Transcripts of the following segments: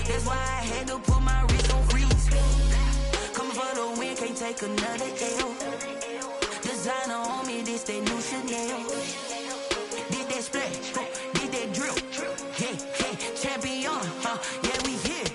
That's why I had to put my wrist on freeze. Coming for the win, can't take another L. Designer on me, this that new Chanel. Did that splash, did that drill. Yeah, champion, yeah, we here.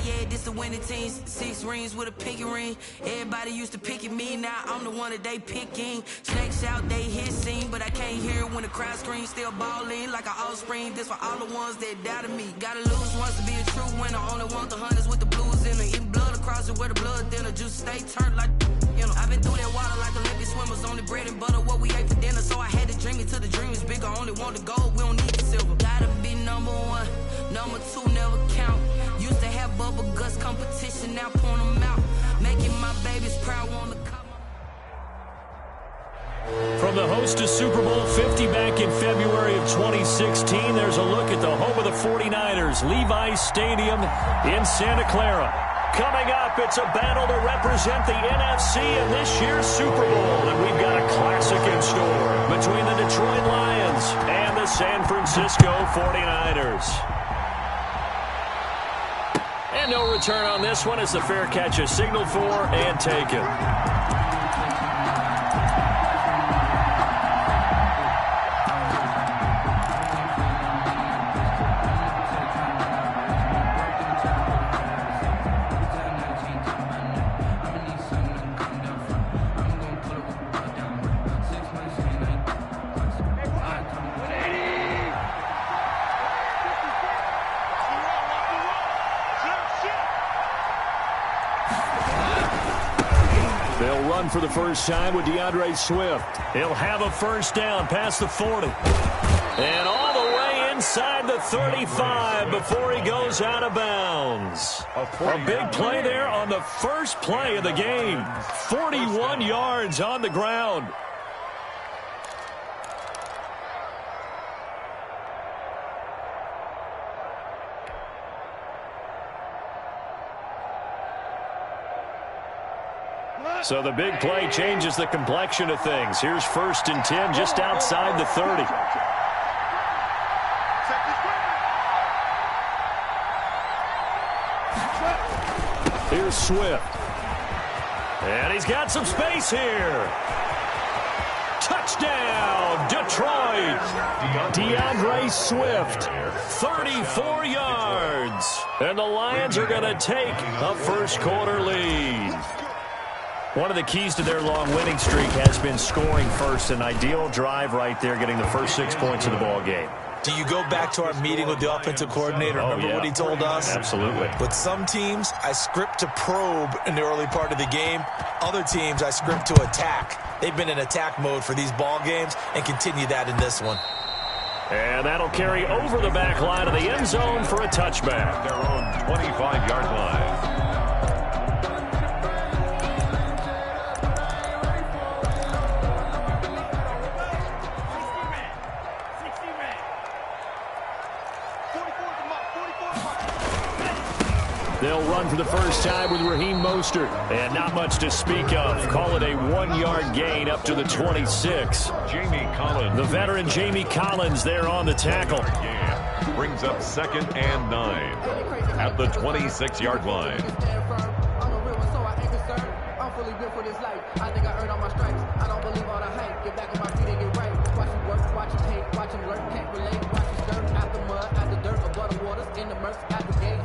Yeah, this the winning team. 6 rings with a pinky ring. Everybody used to pick at me, now I'm the one that they picking. Snakes out, they hissing, but I can't hear it when the crowd screams. Still balling like an offspring. This for all the ones that doubted me. Gotta lose once to be a true winner. Only want the hunters with the blues in it. Eating blood across it where the blood thinner. Juice stay turned like, you know. I've been through that water like Olympic swimmers. Only bread and butter, what we ate for dinner. So I had to dream it till the dream is bigger. Only want the gold, we don't need the silver. Gotta be number 1, number 2 never count. Used to have bubble guts competition, now point them out. Making my babies proud, wanna come. From the host to Super Bowl 50 back in February of 2016, there's a look at the home of the 49ers, Levi's Stadium in Santa Clara. Coming up, it's a battle to represent the NFC in this year's Super Bowl, and we've got a classic in store between the Detroit Lions and the San Francisco 49ers. And no return on this one as the fair catch is signaled for and taken. They'll run for the first time with DeAndre Swift. He'll have a first down past the 40. And all the way inside the 35 before he goes out of bounds. A big play there on the first play of the game. 41 yards on the ground. So the big play changes the complexion of things. Here's 1st and 10 just outside the 30. Here's Swift. And he's got some space here. Touchdown, Detroit. DeAndre Swift, 34 yards. And the Lions are going to take a first-quarter lead. One of the keys to their long winning streak has been scoring first. An ideal drive right there, getting the first 6 points of the ball game. Do you go back to our meeting with the offensive coordinator? Remember what he told us? Absolutely. With some teams, I script to probe in the early part of the game. Other teams, I script to attack. They've been in attack mode for these ball games and continue that in this one. And that'll carry over the back line of the end zone for a touchback. Their own 25-yard line. They'll run for the first time with Raheem Mostert. And not much to speak of. Call it a 1-yard gain up to the 26. Jamie Collins. The veteran Jamie Collins there on the tackle. Yeah, brings up 2nd and 9 at the 26-yard line.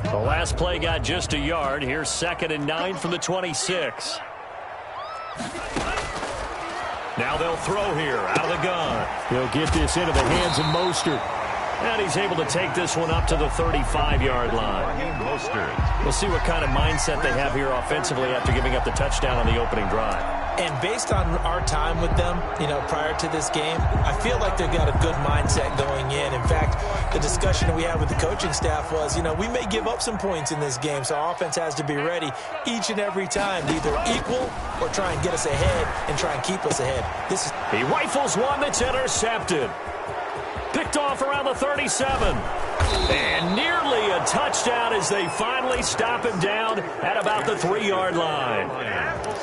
The last play got just a yard. Here's 2nd and 9 from the 26. Now they'll throw here out of the gun. He'll get this into the hands of Mostert. And he's able to take this one up to the 35-yard line. We'll see what kind of mindset they have here offensively after giving up the touchdown on the opening drive. And based on our time with them, prior to this game, I feel like they've got a good mindset going in. In fact, the discussion we had with the coaching staff was, we may give up some points in this game, so our offense has to be ready each and every time to either equal or try and get us ahead and try and keep us ahead. He rifles one that's intercepted. Picked off around the 37. And nearly a touchdown as they finally stop him down at about the 3-yard line.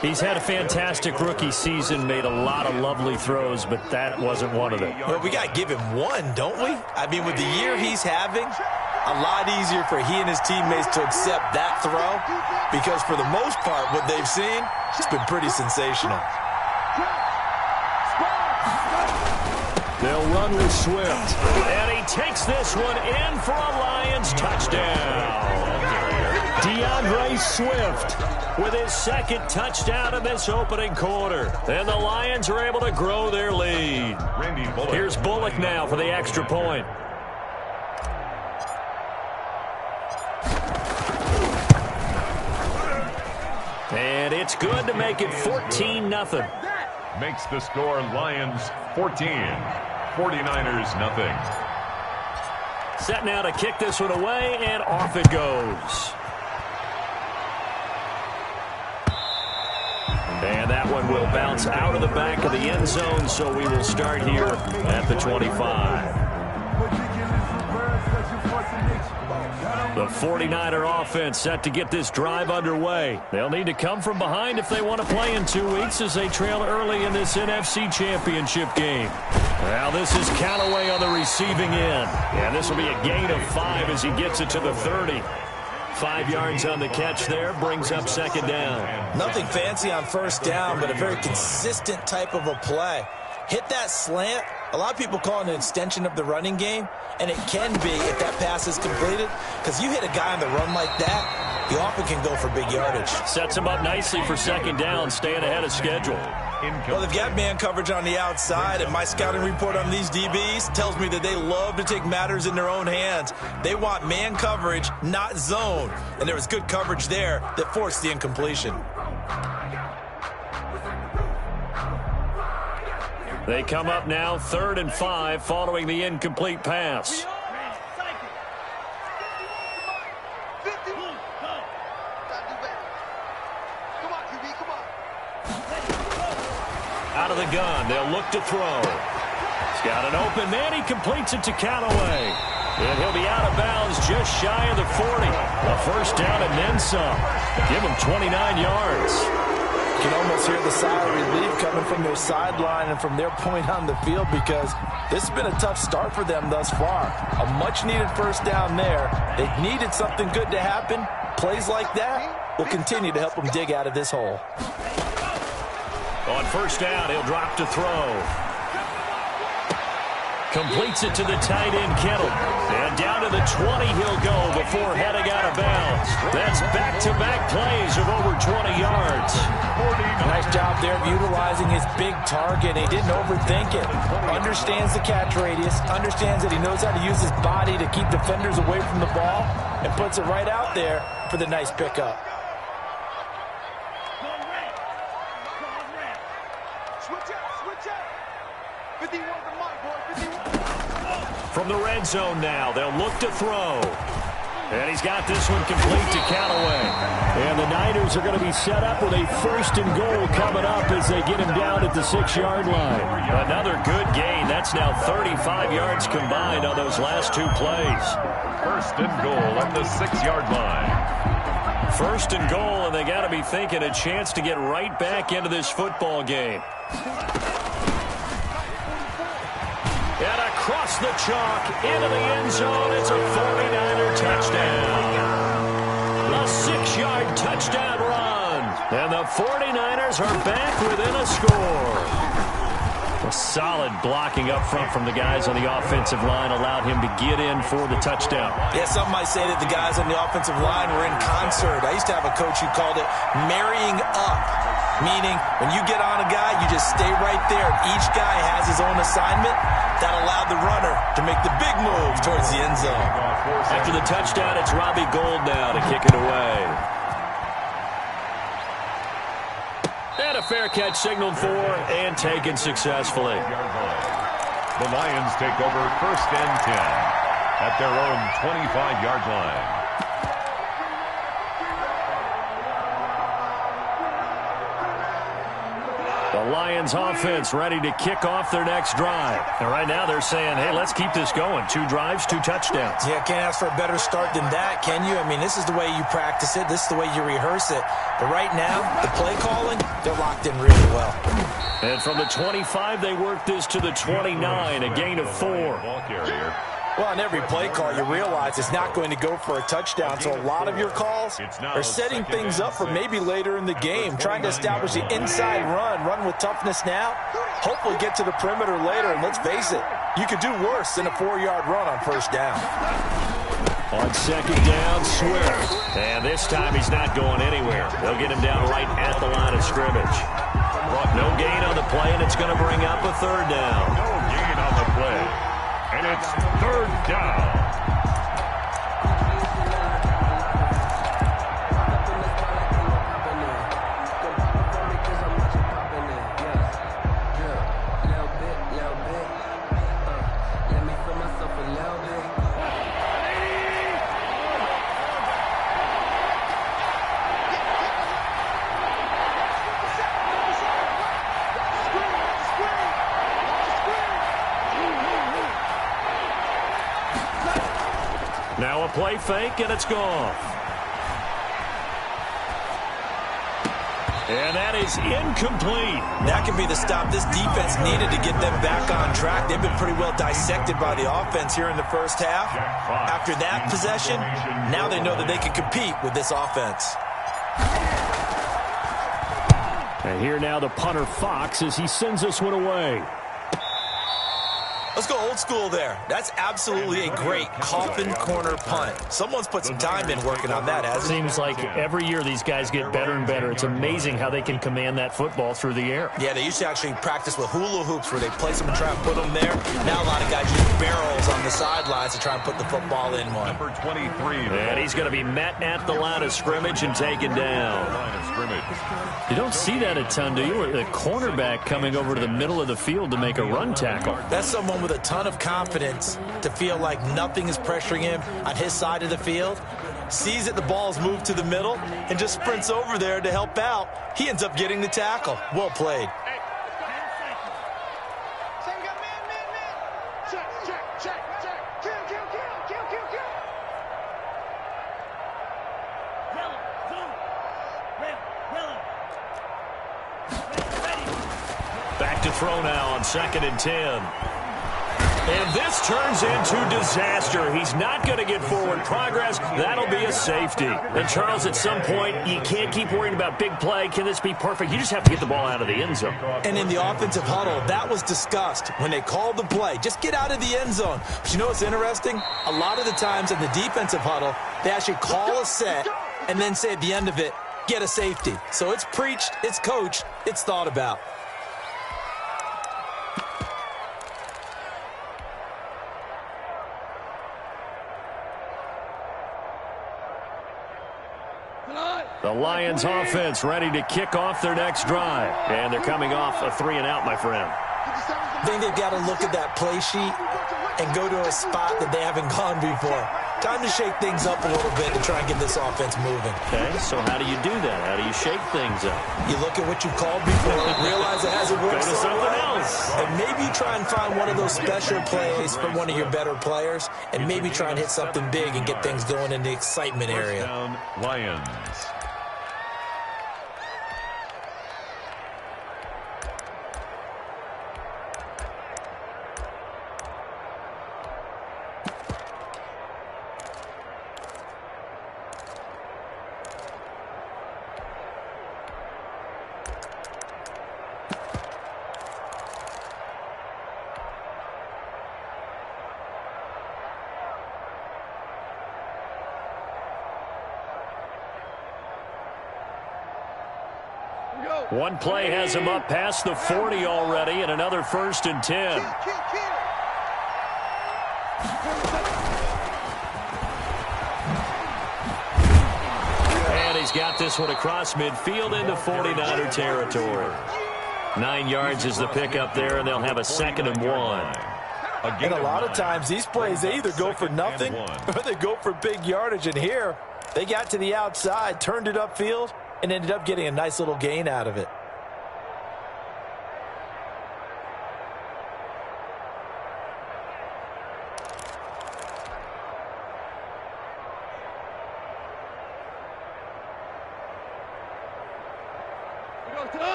He's had a fantastic rookie season, made a lot of lovely throws, but that wasn't one of them. Well, we got to give him one, don't we? I mean, with the year he's having, a lot easier for he and his teammates to accept that throw because for the most part, what they've seen, it's been pretty sensational. They'll run with Swift. And he takes this one in for a Lions touchdown. DeAndre Swift with his second touchdown in this opening quarter. And the Lions are able to grow their lead. Here's Bullock now for the extra point. And it's good to make it 14-0. Makes the score Lions 14, 49ers nothing. Set now to kick this one away, and off it goes. And that one will bounce out of the back of the end zone, so we will start here at the 25. The 49er offense set to get this drive underway. They'll need to come from behind if they want to play in 2 weeks as they trail early in this NFC Championship game. Now this is Callaway on the receiving end. And this will be a gain of 5 as he gets it to the 30. 5 yards on the catch there, brings up second down. Nothing fancy on first down, but a very consistent type of a play. Hit that slant. A lot of people call it an extension of the running game, and it can be if that pass is completed, because you hit a guy on the run like that, he often can go for big yardage. Sets him up nicely for second down, staying ahead of schedule. Well, they've got man coverage on the outside, and my scouting report on these DBs tells me that they love to take matters in their own hands. They want man coverage, not zone, and there was good coverage there that forced the incompletion. They come up now 3rd and 5 following the incomplete pass. Out of the gun, they'll look to throw. He's got an open man, he completes it to Callaway. And he'll be out of bounds just shy of the 40. A first down and then some. Give him 29 yards. You can almost hear the sigh of relief coming from their sideline and from their point on the field because this has been a tough start for them thus far. A much-needed first down there. They needed something good to happen. Plays like that will continue to help them dig out of this hole. On first down, he'll drop to throw. Completes it to the tight end, Kittle. And down to the 20 he'll go before heading out of bounds. That's back-to-back plays of over 20 yards. Nice job there of utilizing his big target. He didn't overthink it. Understands the catch radius. Understands that he knows how to use his body to keep defenders away from the ball. And puts it right out there for the nice pickup. From the red zone now, they'll look to throw. And he's got this one complete to Callaway. And the Niners are going to be set up with a 1st and goal coming up as they get him down at the 6-yard line. Another good gain. That's now 35 yards combined on those last 2 plays. 1st and goal at the 6-yard line. 1st and goal, and they got to be thinking a chance to get right back into this football game. And across the chalk, into the end zone, it's a 49er touchdown. A 6-yard touchdown run. And the 49ers are back within a score. A solid blocking up front from the guys on the offensive line allowed him to get in for the touchdown. Yeah, some might say that the guys on the offensive line were in concert. I used to have a coach who called it marrying up, meaning when you get on a guy, you just stay right there. Each guy has his own assignment. That allowed the runner to make the big move towards the end zone. After the touchdown, it's Robbie Gould now to kick it away. And a fair catch signaled for and taken successfully. The Lions take over 1st and 10 at their own 25-yard line. The Lions offense ready to kick off their next drive. And right now they're saying, hey, let's keep this going. 2 drives, 2 touchdowns. Yeah, can't ask for a better start than that, can you? I mean, this is the way you practice it. This is the way you rehearse it. But right now, the play calling, they're locked in really well. And from the 25, they work this to the 29, a gain of 4. Ball carrier. Well, on every play call, you realize it's not going to go for a touchdown, so a lot of your calls are setting things up for maybe later in the game, trying to establish the inside run with toughness now, hopefully get to the perimeter later, and let's face it, you could do worse than a 4-yard run on first down. On second down, Swift. And this time he's not going anywhere. They'll get him down right at the line of scrimmage. But no gain on the play, and it's going to bring up a third down. No gain on the play. And it's third down. Now a play fake, and it's gone. And that is incomplete. That could be the stop this defense needed to get them back on track. They've been pretty well dissected by the offense here in the first half. After that possession, now they know that they can compete with this offense. And here now the punter, Fox, as he sends this one away. Let's go old school there. That's absolutely a great coffin corner punt. Someone's put some time in working on that, hasn't it? Seems like every year these guys get better and better. It's amazing how they can command that football through the air. Yeah, they used to actually practice with hula hoops where they place them and try and put them there. Now a lot of guys use barrels on the sidelines to try and put the football in one. Number 23. And he's going to be met at the line of scrimmage and taken down. Line of scrimmage. You don't see that a ton, do you? The cornerback coming over to the middle of the field to make a run tackle. That's someone with a ton of confidence to feel like nothing is pressuring him on his side of the field. Sees that the ball's moved to the middle and just sprints over there to help out. He ends up getting the tackle. Well played. Back to throw now on 2nd and 10. And this turns into disaster. He's not going to get forward progress. That'll be a safety. And, Charles, at some point, you can't keep worrying about big play. Can this be perfect? You just have to get the ball out of the end zone. And in the offensive huddle, that was discussed when they called the play. Just get out of the end zone. But you know what's interesting? A lot of the times in the defensive huddle, they actually call a set and then say at the end of it, get a safety. So it's preached, it's coached, it's thought about. The Lions offense ready to kick off their next drive. And they're coming off a 3-and-out, my friend. I think they've got to look at that play sheet and go to a spot that they haven't gone before. Time to shake things up a little bit to try and get this offense moving. Okay, so how do you do that? How do you shake things up? You look at what you called before, realize it hasn't worked Go to so something well, else. and maybe try and find one of those special plays from one of your better players, and maybe try and hit something big and get things going in the excitement area. First down, Lions. One play has him up past the 40 already, and another 1st and 10. And he's got this one across midfield into 49er territory. 9 yards is the pickup there, and they'll have a 2nd and 1. And a lot of times these plays, they either go for nothing or they go for big yardage. And here, they got to the outside, turned it upfield, and ended up getting a nice little gain out of it.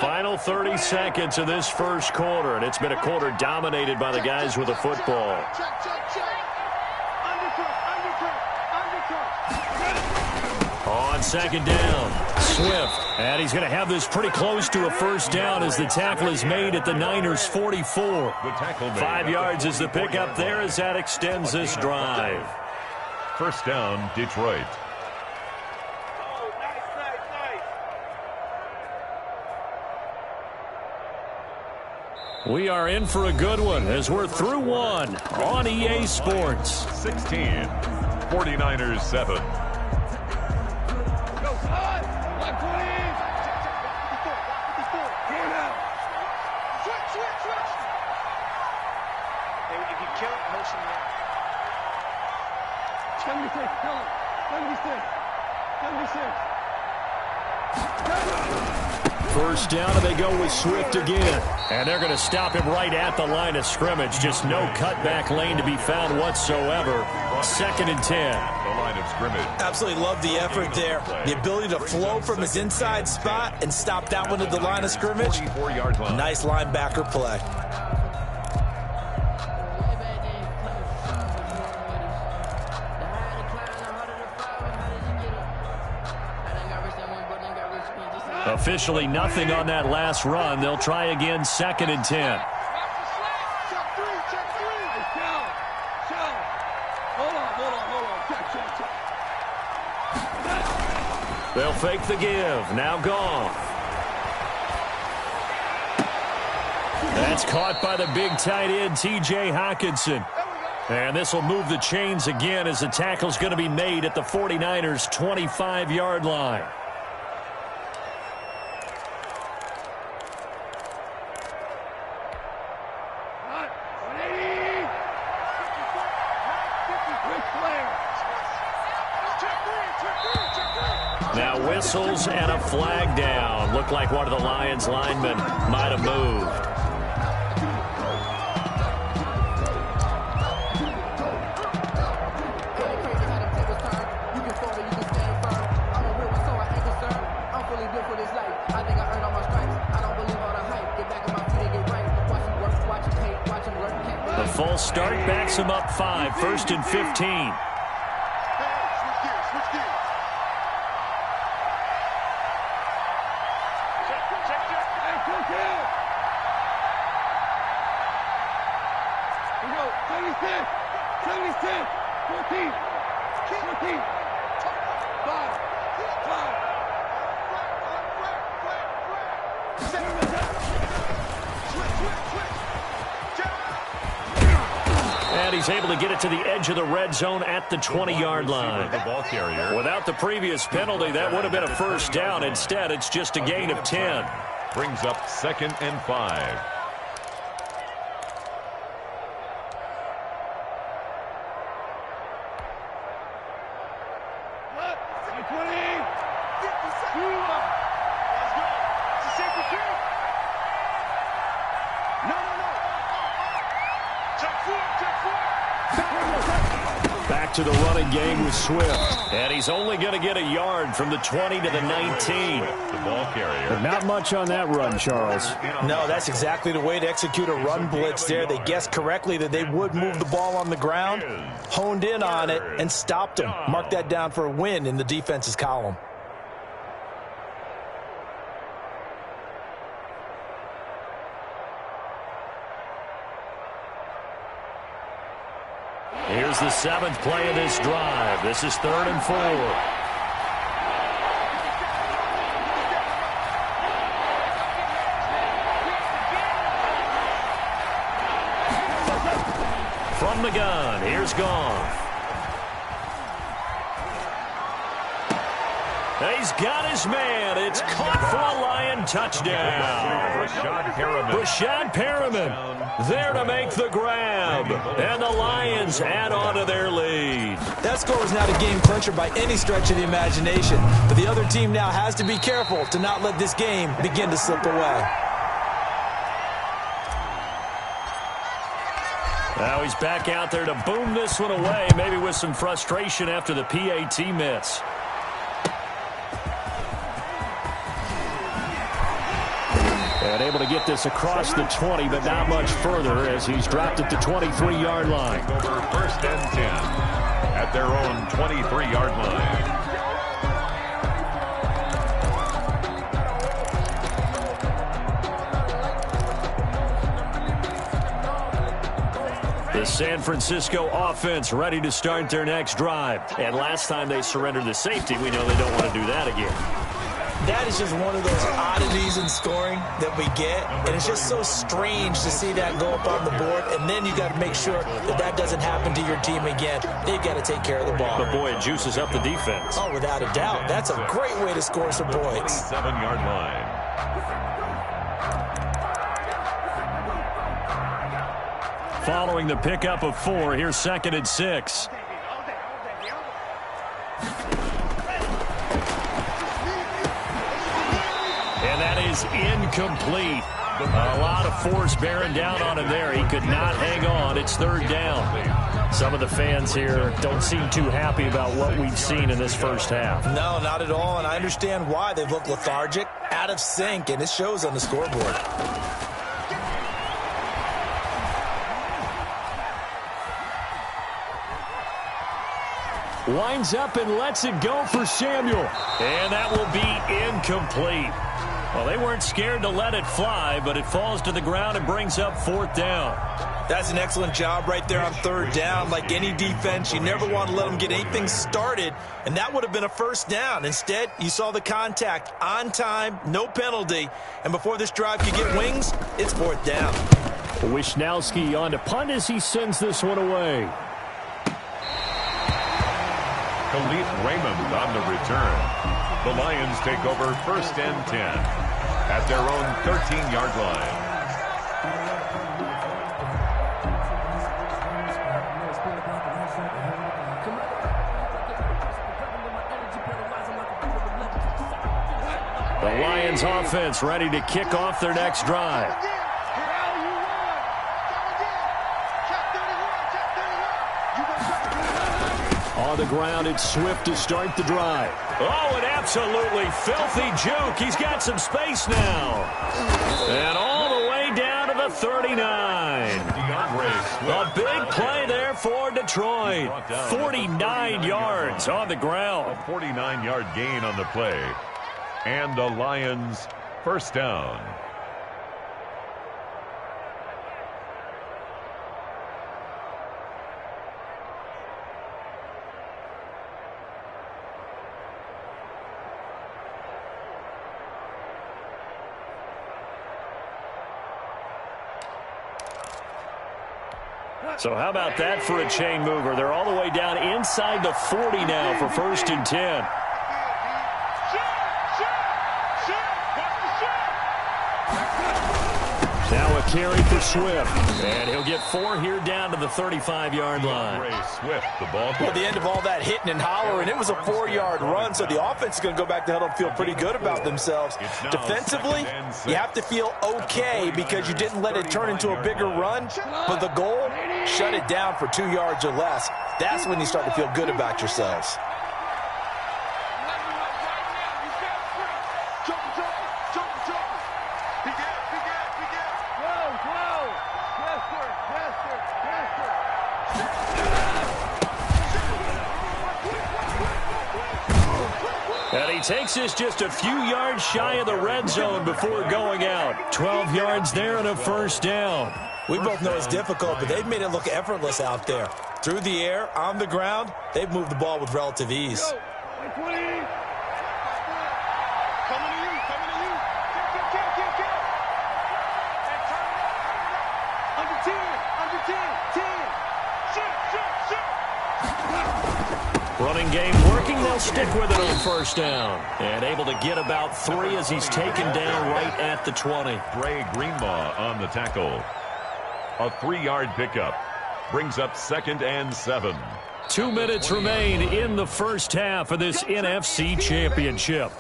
Final 30 seconds of this first quarter, and it's been a quarter dominated by the guys with the football. on second down. Swift. And he's going to have this pretty close to a first down as the tackle is made at the Niners' 44. 5 yards is the pickup there as that extends this drive. First down, Detroit. We are in for a good one as we're through one on EA Sports. 16, 49ers 7. First down, and they go with Swift again. And they're going to stop him right at the line of scrimmage. Just no cutback lane to be found whatsoever. Second and 10. The line of scrimmage. Absolutely love the effort there. The ability to flow from his inside spot and stop that one at the line of scrimmage. 44-yard line. Nice linebacker play. Officially nothing on that last run. They'll try again, second and 10. They'll fake the give. Now gone. That's caught by the big tight end, T.J. Hockenson. And this will move the chains again as the tackle's going to be made at the 49ers' 25-yard line. Now whistles and a flag down. Looked like one of the Lions linemen might have moved. The full start backs him up 5, first and 15. And he's able to get it to the edge of the red zone at the 20-yard line. The ball carrier. Without the previous penalty, that would have been a first down. Instead, it's just a gain of 10. Brings up second and 5. Back to the running game with Swift. And he's only going to get a yard from the 20 to the 19. The ball carrier. Not much on that run, Charles. No, that's exactly the way to execute a run blitz there. They guessed correctly that they would move the ball on the ground, honed in on it, and stopped him. Mark that down for a win in the defense's column. Here's the 7th play of this drive. This is 3rd and 4. From the gun, here's Goff. He's got his man. It's caught for a Lion touchdown. Rashad Perriman there to make the grab. And the Lions add on to their lead. That score was not a game clincher by any stretch of the imagination. But the other team now has to be careful to not let this game begin to slip away. Now he's back out there to boom this one away, maybe with some frustration after the PAT miss. And able to get this across the 20, but not much further as he's dropped at the 23-yard line. Over 1st and 10 at their own 23-yard line. The San Francisco offense ready to start their next drive. And last time they surrendered the safety, we know they don't want to do that again. That is just one of those oddities in scoring that we get, and it's just so strange to see that go up on the board, and then you got to make sure that that doesn't happen to your team again. They've got to take care of the ball. But, boy, it juices up the defense. Oh, without a doubt. That's a great way to score some points. 7-yard line. Following the pickup of 4, here's 2nd and 6. And that is incomplete. A lot of force bearing down on him there. He could not hang on. It's 3rd down. Some of the fans here don't seem too happy about what we've seen in this first half. No, not at all, and I understand why. They've looked lethargic, out of sync, and it shows on the scoreboard. Winds up and lets it go for Samuel. And that will be incomplete. Well, they weren't scared to let it fly, but it falls to the ground and brings up 4th down. That's an excellent job right there on 3rd down. Like any defense, you never want to let them get anything started, and that would have been a 1st down. Instead, you saw the contact on time, no penalty, and before this drive could get wings, it's 4th down. Wisnowski on to punt as he sends this one away. Khalif Raymond on the return. The Lions take over 1st and 10 at their own 13-yard line. The Lions offense ready to kick off their next drive. On the ground, it's Swift to start the drive. Oh, an absolutely filthy juke. He's got some space now. And all the way down to the 39. A big play there for Detroit. 49 yards on the ground. A 49-yard gain on the play. And the Lions 1st down. So how about that for a chain mover? They're all the way down inside the 40 now for 1st and 10. Now a carry for Swift. And he'll get 4 here down to the 35-yard line. Swift, the ball. Well, the end of all that hitting and hollering, it was a 4-yard run, so the offense is going to go back to huddle and feel pretty good about themselves. Defensively, you have to feel okay because you didn't let it turn into a bigger run, but the goal, shut it down for 2 yards or less. That's when you start to feel good about yourselves. And he takes this just a few yards shy of the red zone before going out. 12 yards there and a 1st down. We both know it's difficult, but they've made it look effortless out there. Through the air, on the ground, they've moved the ball with relative ease. Running game working. They'll stick with it on 1st down. And able to get about 3 as he's taken down right at the 20. Dre Greenlaw on the tackle. A 3-yard pickup. Brings up 2nd and 7. 2 minutes remain in the first half of this NFC Championship.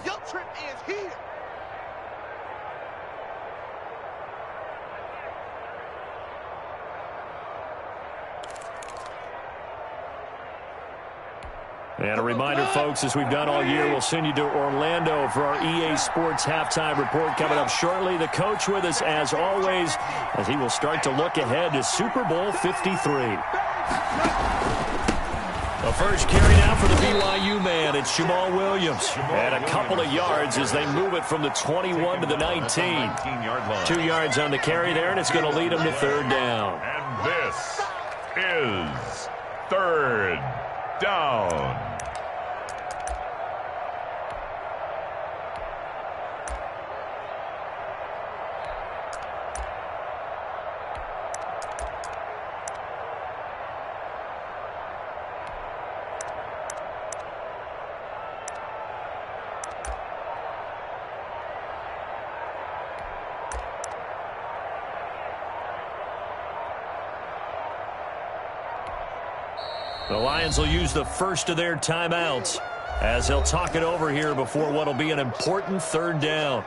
And a reminder, folks, as we've done all year, we'll send you to Orlando for our EA Sports halftime report coming up shortly. The coach with us, as always, as he will start to look ahead to Super Bowl 53. The first carry now for the BYU man. It's Jamal Williams. And a couple of yards as they move it from the 21 to the 19. 19-yard line. 2 yards on the carry there, and it's going to lead them to 3rd down. And this is third down. The Lions will use the first of their timeouts as they'll talk it over here before what will be an important third down.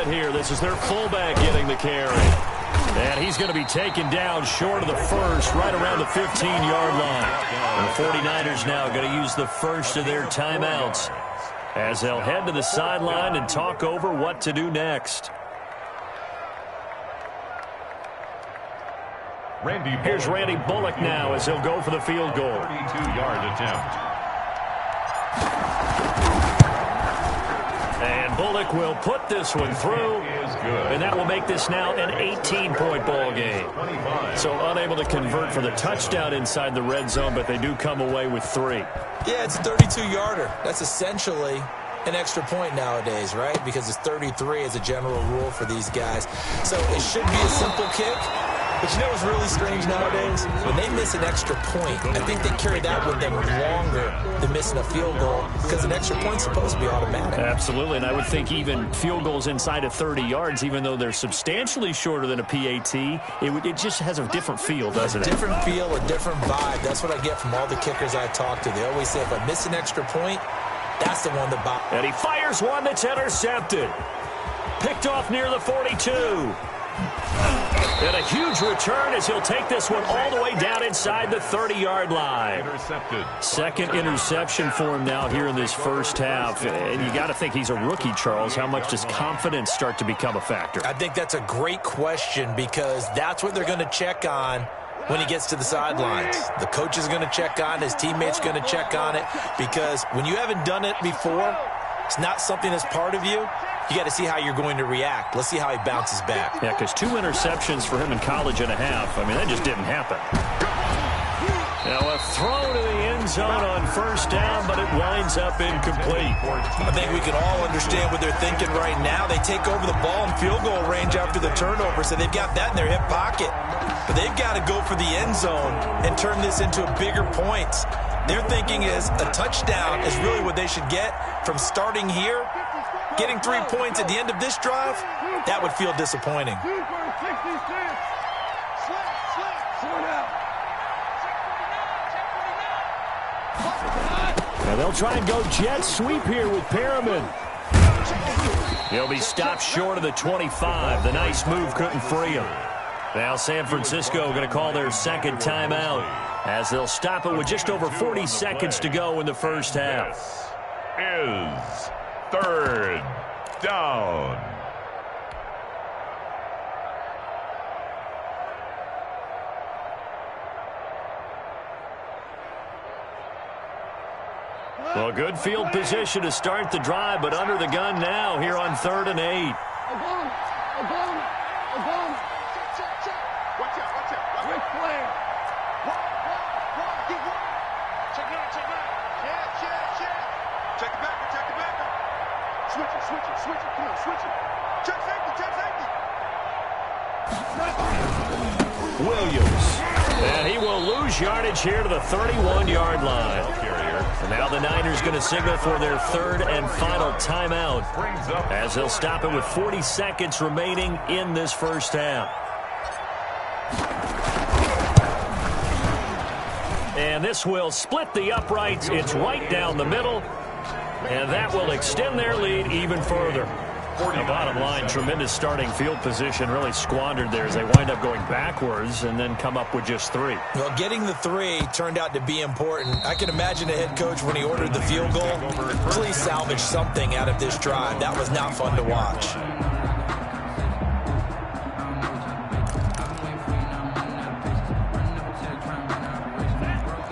Here. This is their fullback getting the carry. And he's going to be taken down short of the first, right around the 15-yard line. And the 49ers now going to use the first of their timeouts as they'll head to the sideline and talk over what to do next. Here's Randy Bullock now as he'll go for the field goal. 32-yard attempt. And Bullock will put this one through, and that will make this now an 18-point ball game. So unable to convert for the touchdown inside the red zone, but they do come away with 3. Yeah, it's a 32-yarder. That's essentially an extra point nowadays, right? Because it's 33 as a general rule for these guys. So it should be a simple kick. But you know what's really strange nowadays? When they miss an extra point, I think they carry that with them longer than missing a field goal because an extra point's supposed to be automatic. Absolutely, and I would think even field goals inside of 30 yards, even though they're substantially shorter than a PAT, it just has a different feel, doesn't it? A different feel, a different vibe. That's what I get from all the kickers I talk to. They always say if I miss an extra point, that's the one that bothers. And he fires one that's intercepted. Picked off near the 42. And a huge return as he'll take this one all the way down inside the 30-yard line. Intercepted. Second interception for him now here in this first half. And you got to think he's a rookie, Charles. How much does confidence start to become a factor? I think that's a great question because that's what they're going to check on when he gets to the sidelines. The coach is going to check on it. His teammates going to check on it because when you haven't done it before, it's not something that's part of you. You got to see how you're going to react. Let's see how he bounces back. Yeah, because 2 interceptions for him in college and a half. I mean, that just didn't happen. Now a throw to the end zone on first down, but it winds up incomplete. I think we can all understand what they're thinking right now. They take over the ball in field goal range after the turnover, so they've got that in their hip pocket. But they've got to go for the end zone and turn this into a bigger points. Their thinking is a touchdown is really what they should get from starting here. Getting 3 points at the end of this drive, that would feel disappointing. Now they'll try and go jet sweep here with Perriman. He'll be stopped short of the 25. The nice move couldn't free him. Now San Francisco going to call their second timeout as they'll stop it with just over 40 seconds to go in the first half. Is third down. Well, good field position to start the drive, but under the gun now here on 3rd and 8. Williams. And he will lose yardage here to the 31-yard line. And now the Niners going to signal for their 3rd and final timeout as they'll stop it with 40 seconds remaining in this first half. And this will split the uprights. It's right down the middle. And that will extend their lead even further. The bottom line, tremendous starting field position, really squandered there as they wind up going backwards and then come up with just 3. Well, getting the 3 turned out to be important. I can imagine the head coach when he ordered the field goal. Please salvage something out of this drive. That was not fun to watch.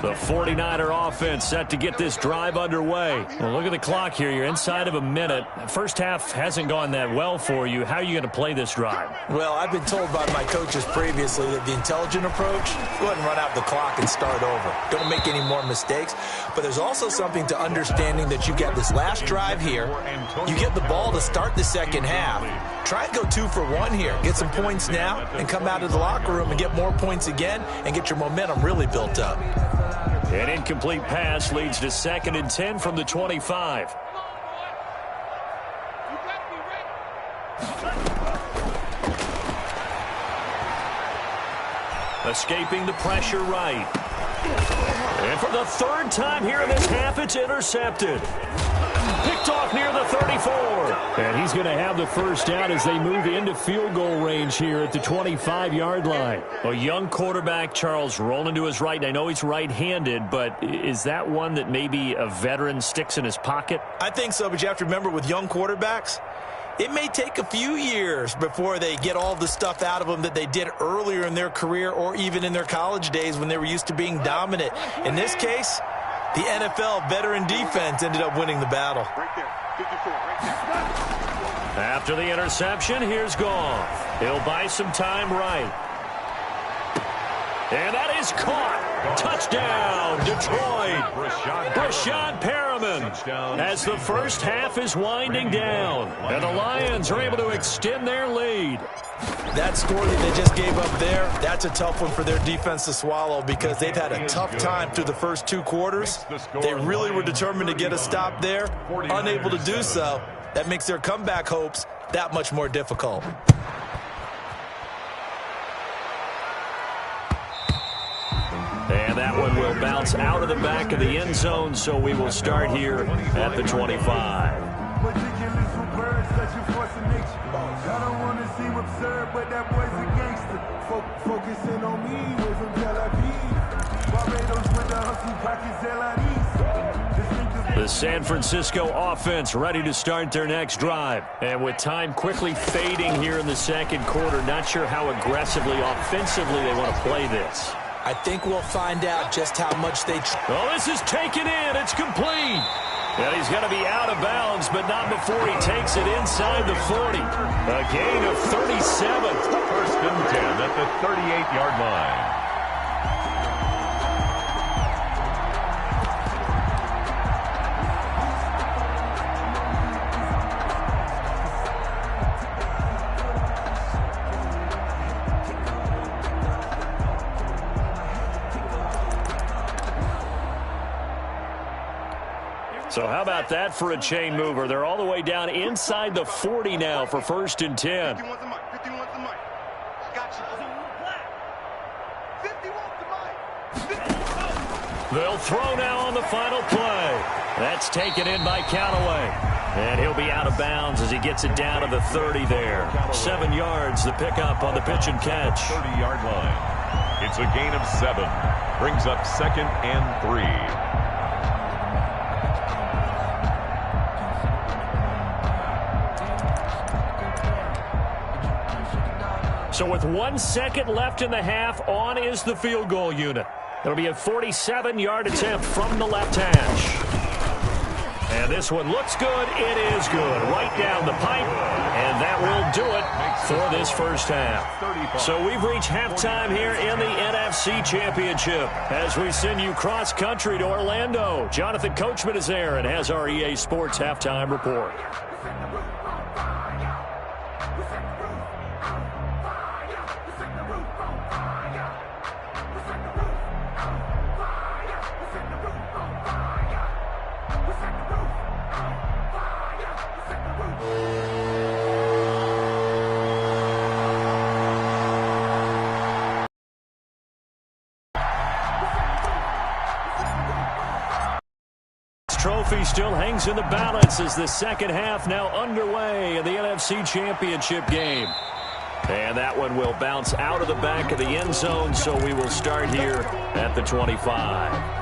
The 49er offense set to get this drive underway. Well, look at the clock here. You're inside of a minute. First half hasn't gone that well for you. How are you going to play this drive? Well, I've been told by my coaches previously that the intelligent approach, go ahead and run out the clock and start over. Don't make any more mistakes. But there's also something to understanding that you get this last drive here. You get the ball to start the second half. Try and go 2 for 1 here. Get some points now and come out of the locker room and get more points again and get your momentum really built up. An incomplete pass leads to 2nd and 10 from the 25. Escaping the pressure right. And for the 3rd time here in this half, it's intercepted. Picked off near the 34. And he's going to have the first down as they move into field goal range here at the 25-yard line. A young quarterback, Charles, rolling to his right. I know he's right-handed, but is that one that maybe a veteran sticks in his pocket? I think so, but you have to remember with young quarterbacks, it may take a few years before they get all the stuff out of them that they did earlier in their career or even in their college days when they were used to being dominant. In this case, the NFL veteran defense ended up winning the battle. Right there, 54, right there. After the interception, here's Goff. He'll buy some time right. And that is caught. Touchdown, Detroit. Brashad Perriman as the first half is winding down. And the Lions are able to extend their lead. That score that they just gave up there, that's a tough one for their defense to swallow because they've had a tough time through the first 2 quarters. They really were determined to get a stop there, unable to do so. That makes their comeback hopes that much more difficult. And that one will bounce out of the back of the end zone, so we will start here at the 25. I don't want to seem absurd, but that boy's a gangster. Focusing on me, way from Tel Aviv. Barbados with the hustle pockets, The San Francisco offense ready to start their next drive. And with time quickly fading here in the second quarter, not sure how aggressively, offensively they want to play this. I think we'll find out just how much they... Oh, this is taken in. It's complete. And he's going to be out of bounds, but not before he takes it inside the 40. A gain of 37. First and 10 at the 38-yard line. So how about that for a chain mover? They're all the way down inside the 40 now for first and 10. 51's the mic. 51's the mic. Gotcha. 51's the mic. They'll throw now on the final play. That's taken in by Callaway. And he'll be out of bounds as he gets it down to the 30 there. 7 yards, the pickup on the pitch and catch. 30-yard line. It's a gain of 7. Brings up 2nd and 3. So with 1 second left in the half, on is the field goal unit. It'll be a 47-yard attempt from the left hash. And this one looks good. It is good. Right down the pipe. And that will do it for this first half. So we've reached halftime here in the NFC Championship as we send you cross-country to Orlando. Jonathan Coachman is there and has our EA Sports halftime report. trophy still hangs in the balance as the second half now underway in the NFC Championship game. And that one will bounce out of the back of the end zone, so we will start here at the 25.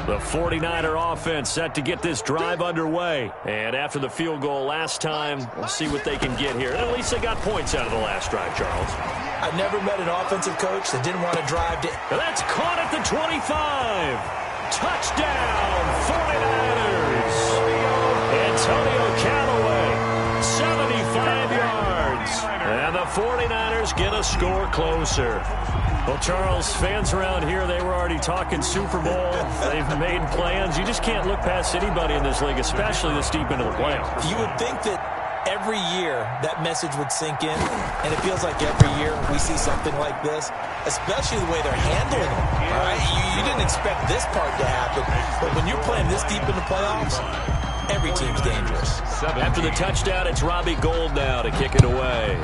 The 49er offense set to get this drive underway. And after the field goal last time, we'll see what they can get here. At least they got points out of the last drive, Charles. I've never met an offensive coach that didn't want to drive to... That's caught at the 25. Touchdown, 49ers. Antonio Callaway, 75 yards. And the 49ers get a score closer. Well, Charles, fans around here, they were already talking Super Bowl. They've made plans. You just can't look past anybody in this league, especially this deep into the playoffs. You would think that every year that message would sink in, and it feels like every year we see something like this, especially the way they're handling it. All right? You didn't expect this part to happen, but when you're playing this deep in the playoffs, every team's dangerous. After the touchdown, it's Robbie Gould now to kick it away.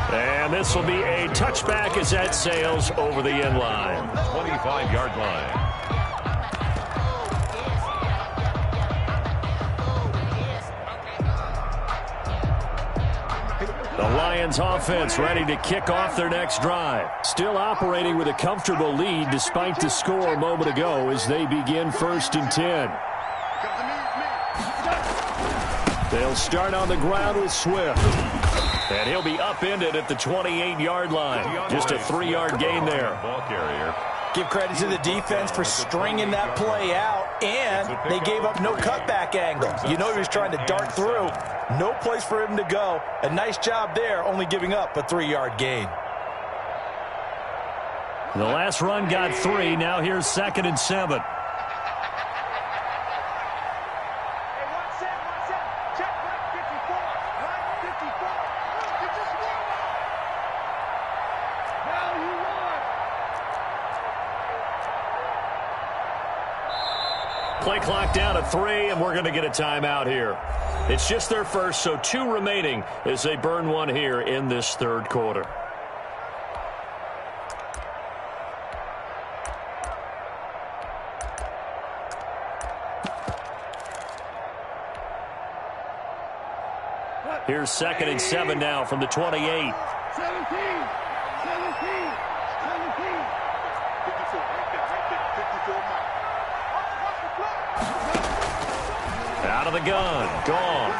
And this will be a touchback as that sails over the end line. 25-yard line. The Lions offense ready to kick off their next drive. Still operating with a comfortable lead despite the score a moment ago as they begin 1st and 10. They'll start on the ground with Swift. And he'll be upended at the 28-yard line. Just a 3-yard gain there. Ball carrier. Give credit to the defense for stringing that play out, and they gave up no cutback angle. You know he was trying to dart through. No place for him to go. A nice job there, only giving up a 3-yard gain. The last run got 3. Now here's 2nd and 7. Play clock down to 3, and we're going to get a timeout here. It's just their first, so 2 remaining as they burn one here in this 3rd quarter. Here's 2nd and 7 now from the 28. 17. 17. 17. 54. Right there. 54 miles. Out of the gun. Gone.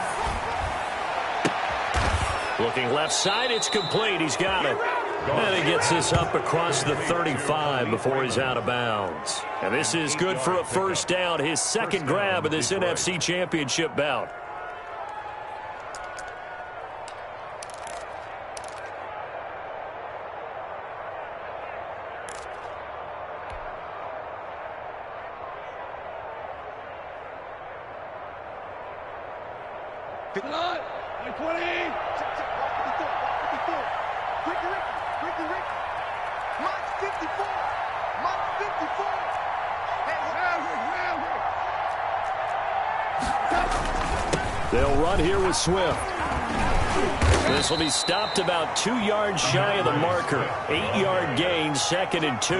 Looking left side. It's complete. He's got it. And he gets this up across the 35 before he's out of bounds. And this is good for a 1st down. His 2nd grab of this NFC Championship bout. They'll run here with Swift. This will be stopped about 2 yards shy of the marker. 8-yard gain, 2nd and 2.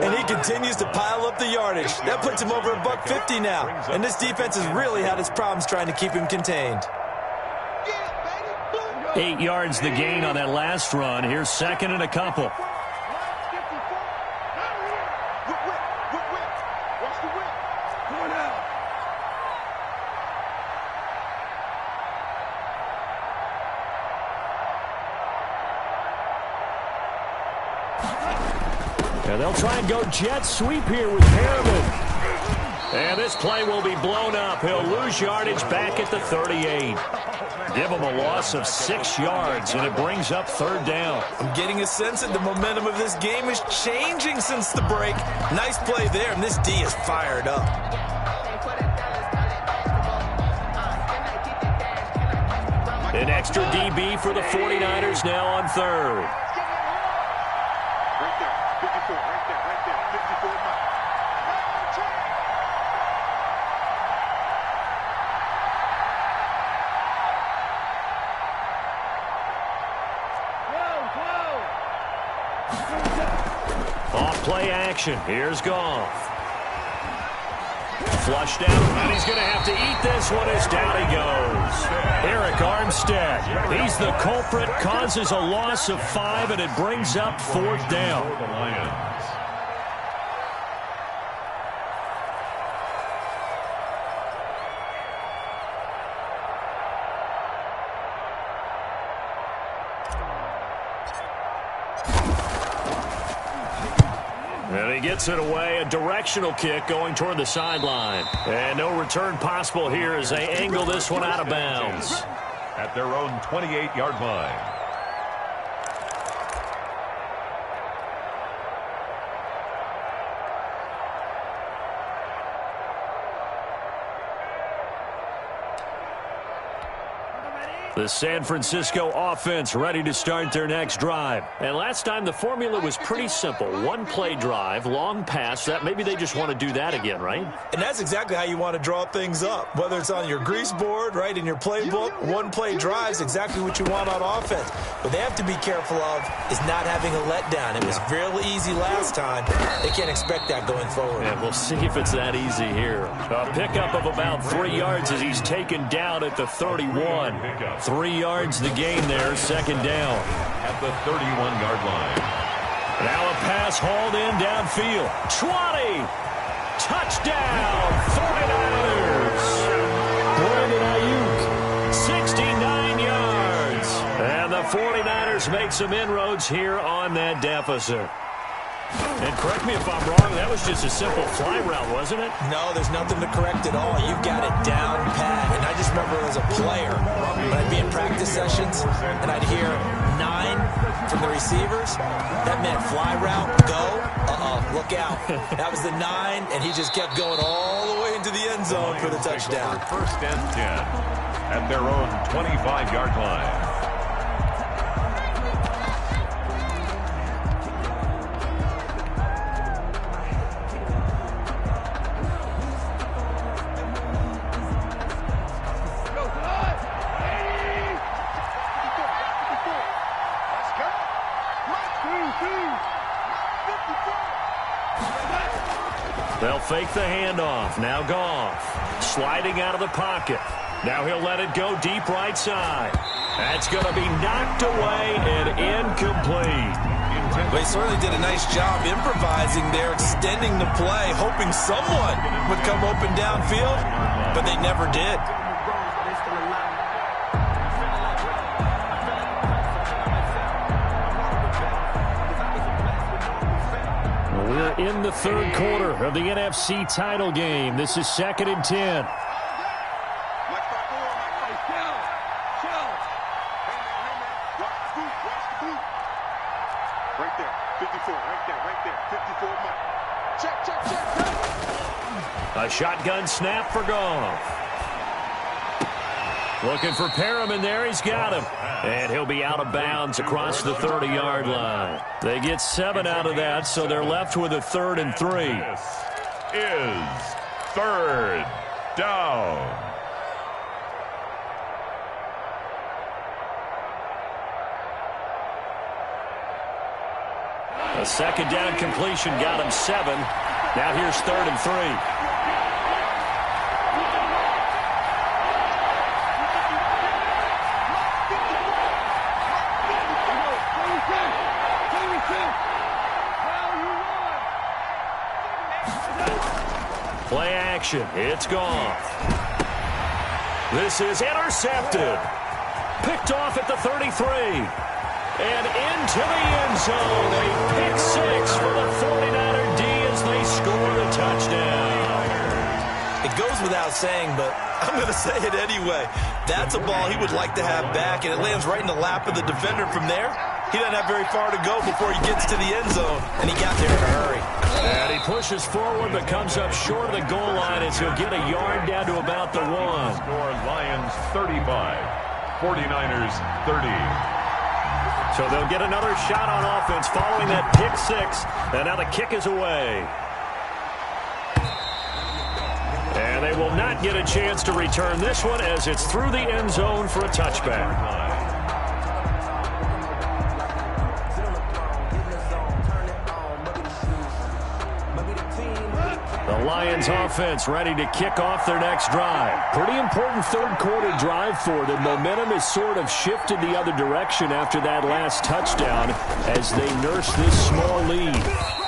And he continues to pile up the yardage. That puts him over $150 now. And this defense has really had its problems trying to keep him contained. 8 yards the gain on that last run. Here's 2nd and a couple. And they'll try and go jet sweep here with Harriman. And this play will be blown up. He'll lose yardage back at the 38. Give him a loss of 6 yards, and it brings up 3rd down. I'm getting a sense that the momentum of this game is changing since the break. Nice play there, and this D is fired up. An extra DB for the 49ers now on 3rd. Right there. 54. Right there. Right there. 54 miles. Off play action. Here's Goff. Flushed out, and he's going to have to eat this one as down he goes. Eric Armstead, he's the culprit, causes a loss of 5, and it brings up 4th down. The Lions. And he gets it away, a directional kick going toward the sideline. And no return possible here as they angle this one out of bounds. At their own 28-yard line. The San Francisco offense ready to start their next drive. And last time the formula was pretty simple. One-play drive, long pass. That maybe they just want to do that again, right? And that's exactly how you want to draw things up. Whether it's on your grease board, right, in your playbook, one-play drive is exactly what you want on offense. What they have to be careful of is not having a letdown. It was real easy last time. They can't expect that going forward. Yeah, we'll see if it's that easy here. A pickup of about 3 yards as he's taken down at the 31. 3 yards the gain there, 2nd down. At the 31-yard line. Now a pass hauled in downfield. 20! Touchdown! 49ers! Brandon Ayuk, 69 yards. And the 49ers make some inroads here on that deficit. And correct me if I'm wrong, that was just a simple fly route, wasn't it? No, there's nothing to correct at all. You've got it down pat. And I just remember as a player, when I'd be in practice sessions, and I'd hear 9 from the receivers, that meant fly route, go, look out. That was the 9, and he just kept going all the way into the end zone for the touchdown. 1st and 10 at their own 25-yard line. They'll fake the handoff. Now Goff sliding out of the pocket. Now he'll let it go deep right side. That's going to be knocked away and incomplete. But he certainly did a nice job improvising there, extending the play, hoping someone would come open downfield, but they never did. We're in the 3rd quarter of the NFC title game. This is 2nd and 10. Right there. 54. Right there. Right there. 54 miles. Check. A shotgun snap for Goff. Looking for Perriman there. He's got him. And he'll be out of bounds across the 30-yard line. They get 7 out of that, so they're left with a 3rd and 3. This is 3rd down. A 2nd down completion got him 7. Now here's 3rd and 3. Play action. It's Goff. This is intercepted. Picked off at the 33. And into the end zone. A pick 6 for the 49er D as they score the touchdown. It goes without saying, but I'm going to say it anyway. That's a ball he would like to have back, and it lands right in the lap of the defender from there. He doesn't have very far to go before he gets to the end zone, and he got there in a hurry. And he pushes forward but comes up short of the goal line as he'll get a yard down to about the 1. Score Lions 35, 49ers 30. So they'll get another shot on offense following that pick six. And now the kick is away. And they will not get a chance to return this one as it's through the end zone for a touchback. The Lions offense ready to kick off their next drive. Pretty important third quarter drive for them. Momentum has sort of shifted the other direction after that last touchdown as they nurse this small lead.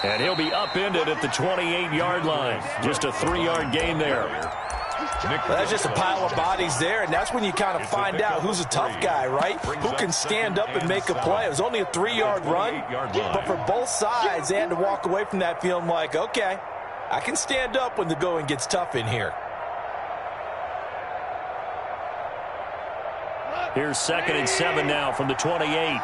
And he'll be upended at the 28-yard line. Just a 3-yard gain there. Well, that's just a pile of bodies there, and that's when you kind of find out who's a tough guy, right? Who can stand up and make a play. It was only a 3-yard run, but for both sides, they had to walk away from that feeling like, okay, I can stand up when the going gets tough in here. Here's 2nd and 7 now from the 28.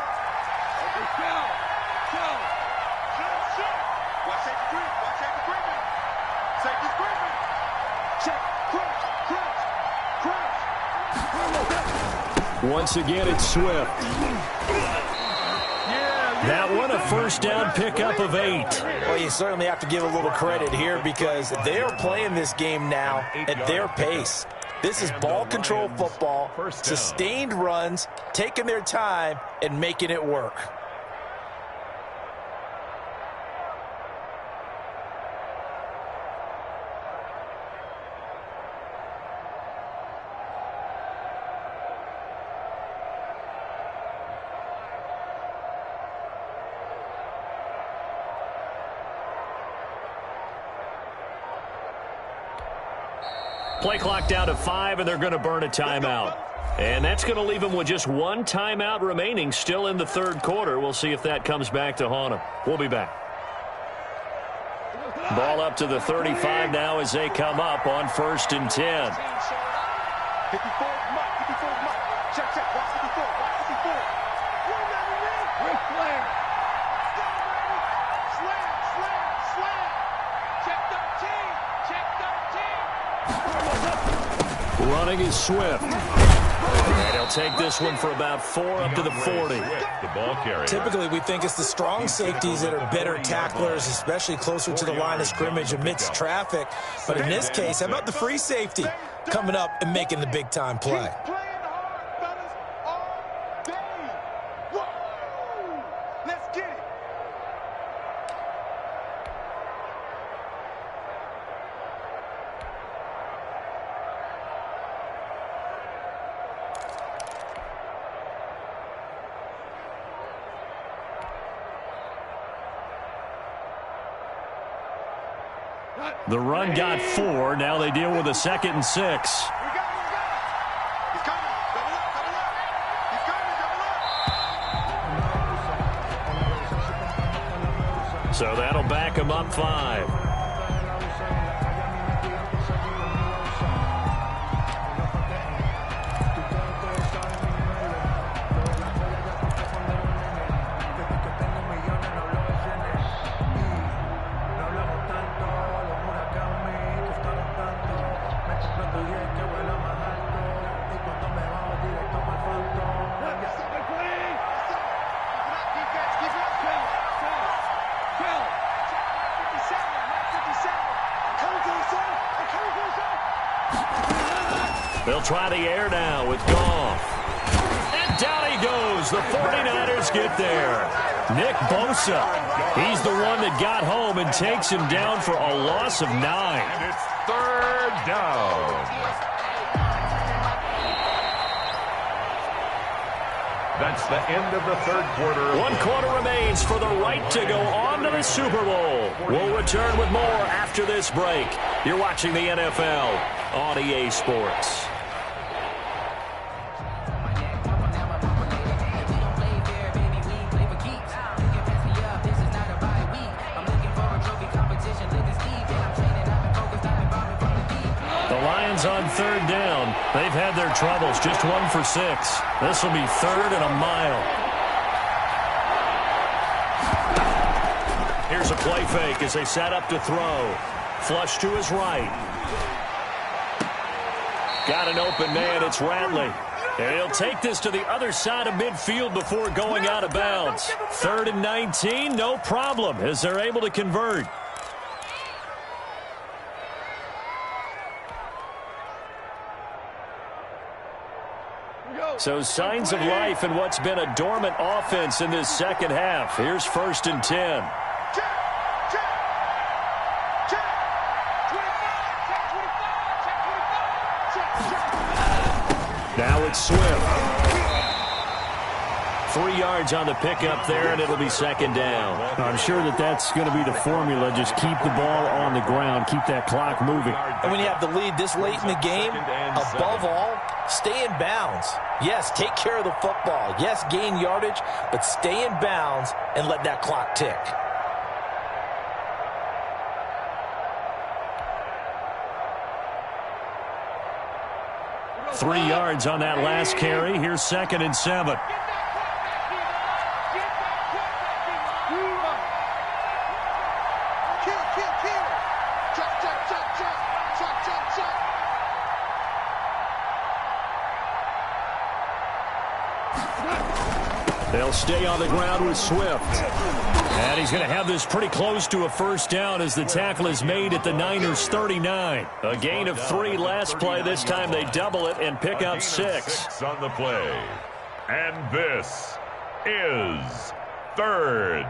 Once again, it's Swift. That one, a first down pickup of 8. Well, you certainly have to give a little credit here because they are playing this game now at their pace. This is ball control football, sustained runs, taking their time, and making it work. Play clock down to 5, and they're going to burn a timeout. And that's going to leave them with just one timeout remaining still in the third quarter. We'll see if that comes back to haunt them. We'll be back. Ball up to the 35 now as they come up on 1st and 10. Running is Swift. And he'll take this one for about 4 up to the 40. The ball carrier. Typically, we think it's the strong safeties that are better tacklers, especially closer to the line of scrimmage amidst traffic. But in this case, how about the free safety coming up and making the big-time play? The run got 4. Now they deal with a 2nd and 6. So that'll back him up 5. They'll try the air now with Goff. And down he goes. The 49ers get there. Nick Bosa. He's the one that got home and takes him down for a loss of 9. And it's 3rd down. That's the end of the third quarter. 1 quarter remains for the right to go on to the Super Bowl. We'll return with more after this break. You're watching the NFL on EA Sports. On 3rd down. They've had their troubles. Just 1 for 6. This will be 3rd and a mile. Here's a play fake as they set up to throw. Flush to his right. Got an open man. It's Radley. And he'll take this to the other side of midfield before going out of bounds. 3rd and 19, no problem, as they're able to convert. So signs of life in what's been a dormant offense in this second half. Here's 1st and 10. Now it's Swift. 3 yards on the pickup there, and it'll be 2nd down. I'm sure that's going to be the formula. Just keep the ball on the ground. Keep that clock moving. And when you have the lead this late in the game, above all, stay in bounds. Yes, take care of the football. Yes, gain yardage, but stay in bounds and let that clock tick. Three yards on that last carry. Here's 2nd and 7. They'll stay on the ground with Swift. And he's going to have this pretty close to a 1st down as the tackle is made at the Niners' 39. A gain of 3 last play. This time they double it and pick up 6. On the play. And this is 3rd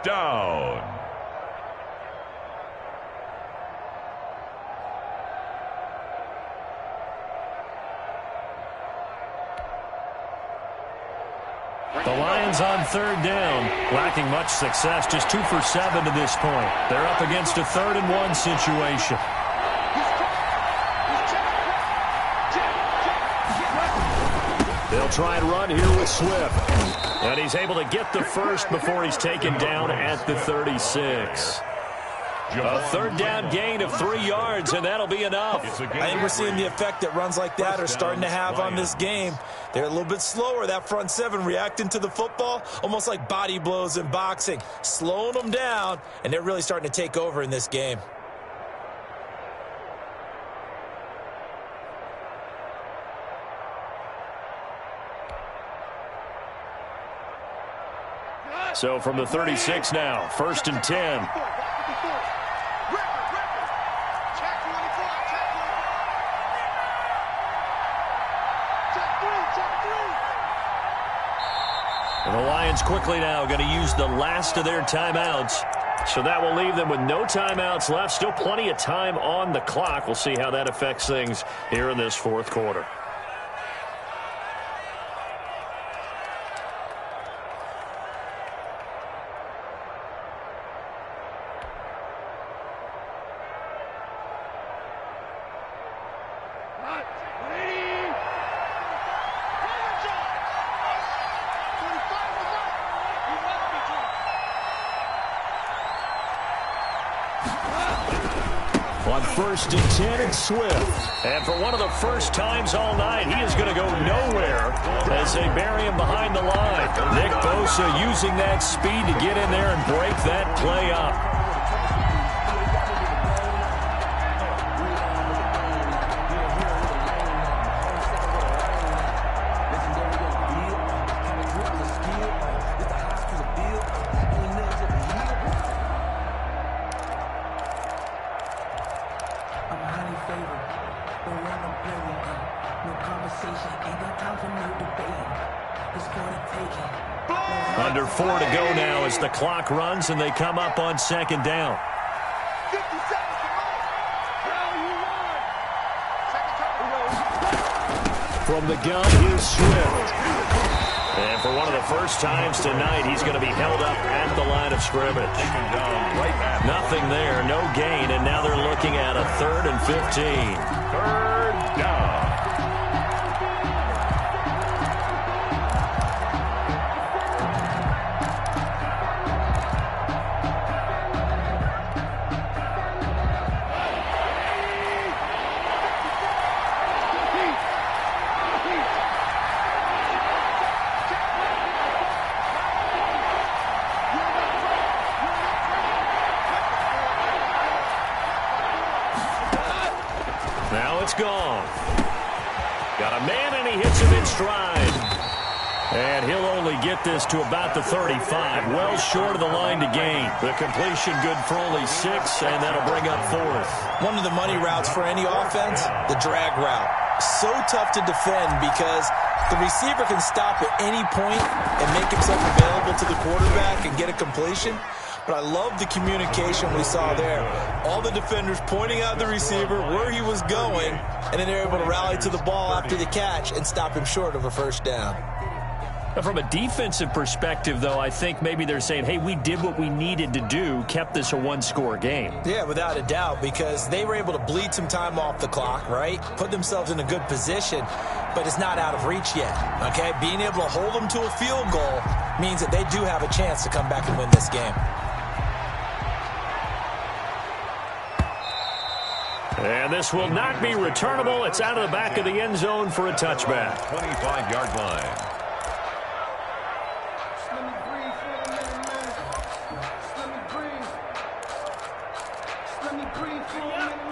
down. The Lions on 3rd down, lacking much success, just 2 for 7 to this point. They're up against a 3rd and 1 situation. They'll try and run here with Swift. And he's able to get the first before he's taken down at the 36. A 3rd down gain of 3 yards, and that'll be enough. I think we're seeing the effect that runs like that are starting to have on this game. They're a little bit slower, that front 7, reacting to the football, almost like body blows in boxing, slowing them down, and they're really starting to take over in this game. So from the 36 now, 1st and 10. And the Lions quickly now going to use the last of their timeouts. So that will leave them with no timeouts left. Still plenty of time on the clock. We'll see how that affects things here in this 4th quarter. On 1st and 10, it's Swift. And for one of the first times all night, he is going to go nowhere as they bury him behind the line. Nick Bosa using that speed to get in there and break that play up. Under 4 to go now as the clock runs and they come up on 2nd down. From the gun, here's Swift. And for one of the first times tonight, he's going to be held up at the line of scrimmage. Nothing there, no gain, and now they're looking at a 3rd and 15. 3rd down. Now it's gone. Got a man, and he hits him in stride. And he'll only get this to about the 35, well short of the line to gain. The completion good for only 6, and that'll bring up 4th. One of the money routes for any offense, the drag route. So tough to defend because the receiver can stop at any point and make himself available to the quarterback and get a completion. But I love the communication we saw there. All the defenders pointing out the receiver, where he was going, and then they're able to rally to the ball after the catch and stop him short of a first down. From a defensive perspective, though, I think maybe they're saying, hey, we did what we needed to do, kept this a one-score game. Yeah, without a doubt, because they were able to bleed some time off the clock, right? Put themselves in a good position, but it's not out of reach yet, okay? Being able to hold them to a field goal means that they do have a chance to come back and win this game. And this will not be returnable. It's out of the back of the end zone for a touchback. 25-yard line.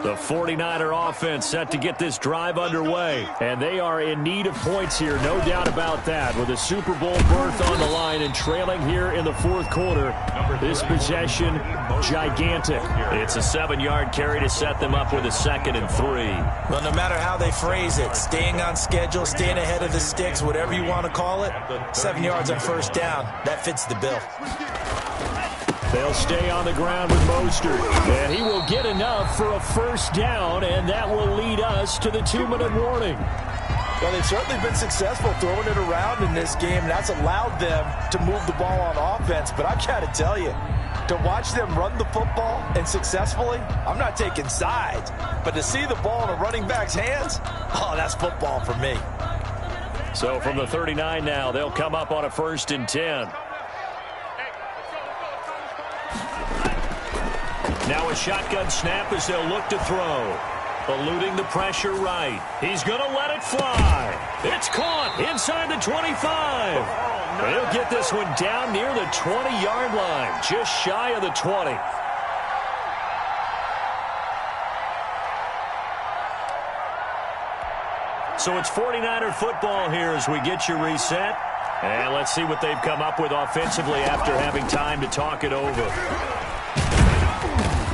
The 49er offense set to get this drive underway. And they are in need of points here, no doubt about that. With a Super Bowl berth on the line and trailing here in the 4th quarter. This possession, gigantic. It's a 7-yard carry to set them up with a 2nd and 3. Well, no matter how they phrase it, staying on schedule, staying ahead of the sticks, whatever you want to call it, 7 yards on first down, that fits the bill. They'll stay on the ground with Mostert. And he will get enough for a first down, and that will lead us to the 2-minute warning. Well, they've certainly been successful throwing it around in this game, and that's allowed them to move the ball on offense. But I've got to tell you, to watch them run the football and successfully, I'm not taking sides. But to see the ball in a running back's hands, oh, that's football for me. So from the 39 now, they'll come up on a 1st and 10. Now a shotgun snap as they'll look to throw. Eluding the pressure right. He's going to let it fly. It's caught inside the 25. He'll get this one down near the 20-yard line, just shy of the 20. So it's 49er football here as we get you reset. And let's see what they've come up with offensively after having time to talk it over.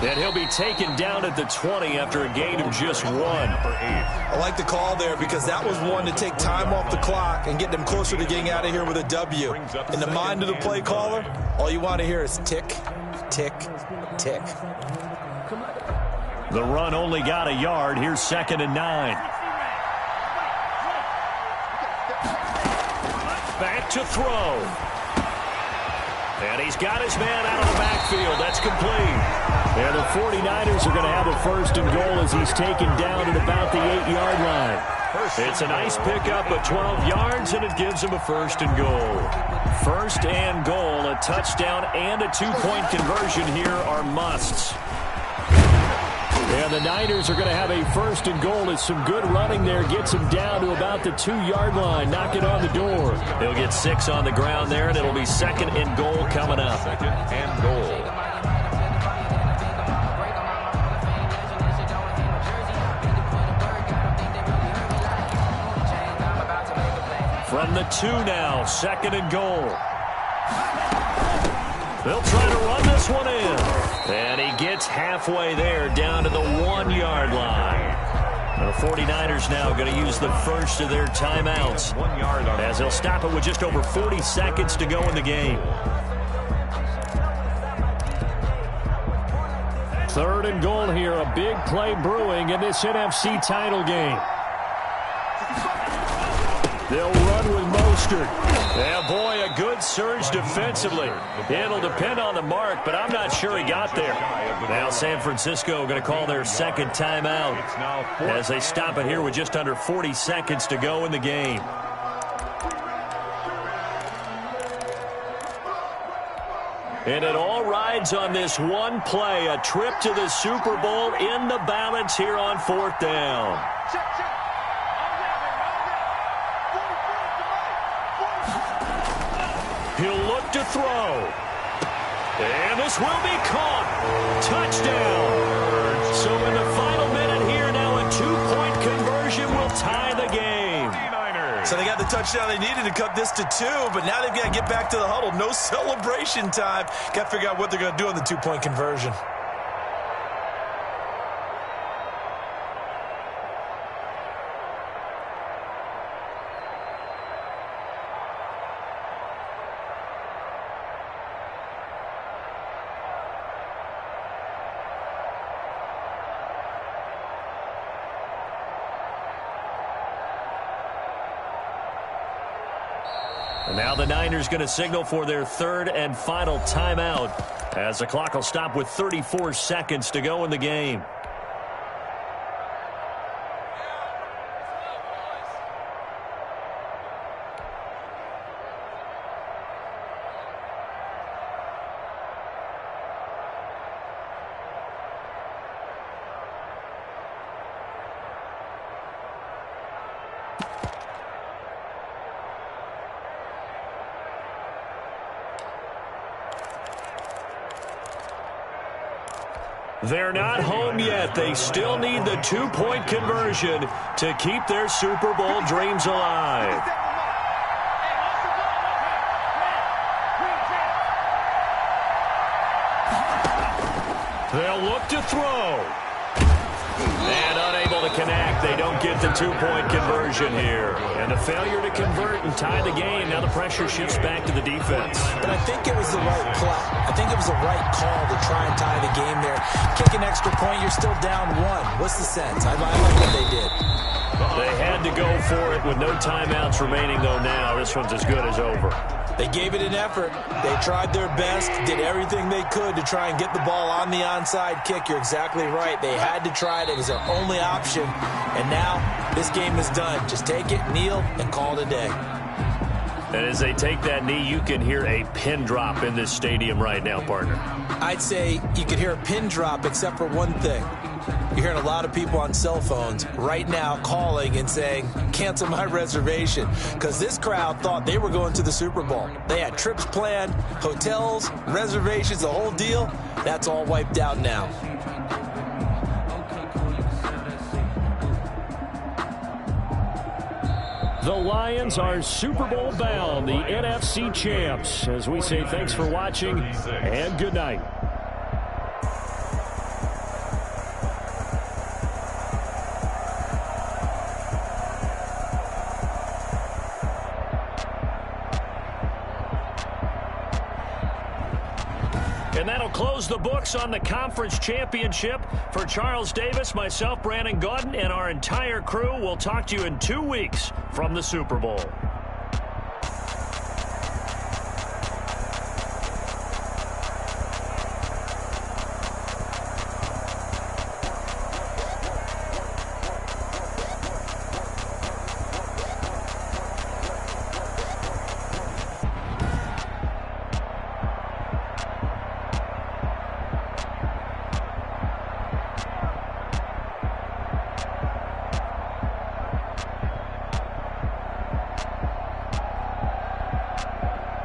And he'll be taken down at the 20 after a gain of just 1. I like the call there because that was one to take time off the clock and get them closer to getting out of here with a W. In the mind of the play caller, all you want to hear is tick, tick, tick. The run only got a yard. Here's 2nd and 9. Back to throw. And he's got his man out of the backfield. That's complete. And the 49ers are going to have a 1st and goal as he's taken down at about the 8-yard line. It's a nice pickup of 12 yards, and it gives him a 1st and goal. 1st and goal, a touchdown and a 2-point conversion here are musts. And the Niners are going to have a 1st and goal as some good running there gets him down to about the 2-yard line, knocking on the door. He'll get 6 on the ground there, and it'll be 2nd and goal coming up. 2nd and goal. From the 2 now, 2nd and goal. They'll try to run this one in. And he gets halfway there down to the 1-yard line. The 49ers now going to use the first of their timeouts as they'll stop it with just over 40 seconds to go in the game. 3rd and goal here, a big play brewing in this NFC title game. They'll run with Mostert. Yeah, boy, a good surge defensively. It'll depend on the mark, but I'm not sure he got there. Now San Francisco going to call their 2nd timeout as they stop it here with just under 40 seconds to go in the game. And it all rides on this one play, a trip to the Super Bowl in the balance here on 4th down. He'll look to throw. And this will be caught. Touchdown. So in the final minute here, now a 2-point conversion will tie the game. So they got the touchdown they needed to cut this to 2, but now they've got to get back to the huddle. No celebration time. Got to figure out what they're going to do on the 2-point conversion. And now the Niners going to signal for their third and final timeout as the clock will stop with 34 seconds to go in the game. They're not home yet. They still need the 2-point conversion to keep their Super Bowl dreams alive. They'll look to throw. And unable to connect. They don't get the 2-point conversion here. And a failure to convert and tie the game. Now the pressure shifts back to the defense. But I think it was the right play. I think it was the right call to try and tie the game there. Kick an extra point, you're still down 1. What's the sense? I like what they did. They had to go for it with no timeouts remaining, though, now. This one's as good as over. They gave it an effort. They tried their best, did everything they could to try and get the ball on the onside kick. You're exactly right. They had to try it. It was their only option. And now this game is done. Just take it, kneel, and call it a day. And as they take that knee, you can hear a pin drop in this stadium right now, partner. I'd say you could hear a pin drop except for one thing. You're hearing a lot of people on cell phones right now calling and saying, cancel my reservation, because this crowd thought they were going to the Super Bowl. They had trips planned, hotels, reservations, the whole deal. That's all wiped out now. The Lions are Super Bowl bound, the NFC champs. As we say thanks for watching and good night. And that'll close the books on the conference championship. For Charles Davis, myself, Brandon Gaudin, and our entire crew, we'll talk to you in 2 weeks from the Super Bowl.